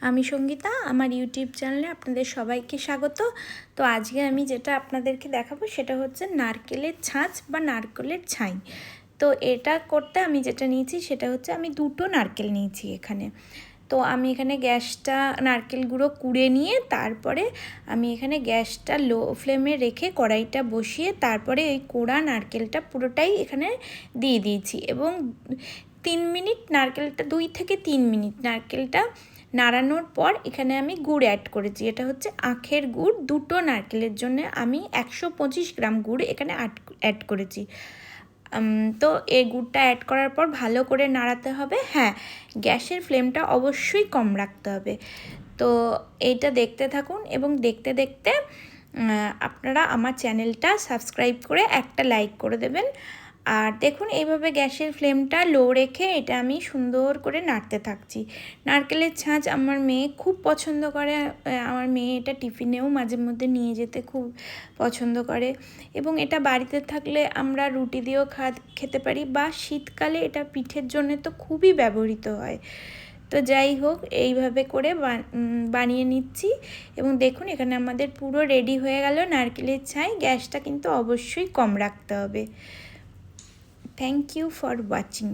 আমি সঙ্গীতা, আমার ইউটিউব চ্যানেলে আপনাদের সবাইকে স্বাগত। তো আজকে আমি যেটা আপনাদেরকে দেখাবো সেটা হচ্ছে নারকেলের ছাঁচ বা নারকেলের ছাই। তো এটা করতে আমি যেটা নিয়েছি সেটা হচ্ছে আমি দুটো নারকেল নিয়েছি এখানে। তো আমি এখানে গ্যাসটা নারকেল গুঁড়ো কুড়ে নিয়ে তারপরে আমি এখানে গ্যাসটা লো ফ্লেমে রেখে কড়াইটা বসিয়ে তারপরে ওই কোড়া নারকেলটা পুরোটাই এখানে দিয়ে দিয়েছি এবং 3 মিনিট নারকেলটা 2 থেকে 3 মিনিট নারকেলটা নাড়ানোর পর এখানে আমি গুড় অ্যাড করেছি। এটা হচ্ছে আখের গুড়, দুটো নারকেলের জন্য আমি 125 গ্রাম গুড় এখানে অ্যাড করেছি। তো এই গুড়টা অ্যাড করার পর ভালো করে নাড়াতে হবে। হ্যাঁ, গ্যাসের ফ্লেমটা অবশ্যই কম রাখতে হবে। তো এইটা দেখতে থাকুন এবং দেখতে দেখতে আপনারা আমার চ্যানেলটা সাবস্ক্রাইব করে একটা লাইক করে দেবেন। আর দেখুন এইভাবে গ্যাসের ফ্লেমটা লো রেখে এটা আমি সুন্দর করে নাড়তে থাকছি। নারকেলের ছাঁচ আমার মেয়ে খুব পছন্দ করে, আমার মেয়ে এটা টিফিনেও মাঝে মধ্যে নিয়ে যেতে খুব পছন্দ করে এবং এটা বাড়িতে থাকলে আমরা রুটি দিয়েও খেতে পারি বা শীতকালে এটা পিঠের জন্য তো খুবই ব্যবহৃত হয়। তো যাই হোক, এইভাবে করে বানিয়ে নিচ্ছি এবং দেখুন এখানে আমাদের পুরো রেডি হয়ে গেল নারকেলের ছাই। গ্যাসটা কিন্তু অবশ্যই কম রাখতে হবে। Thank you for watching.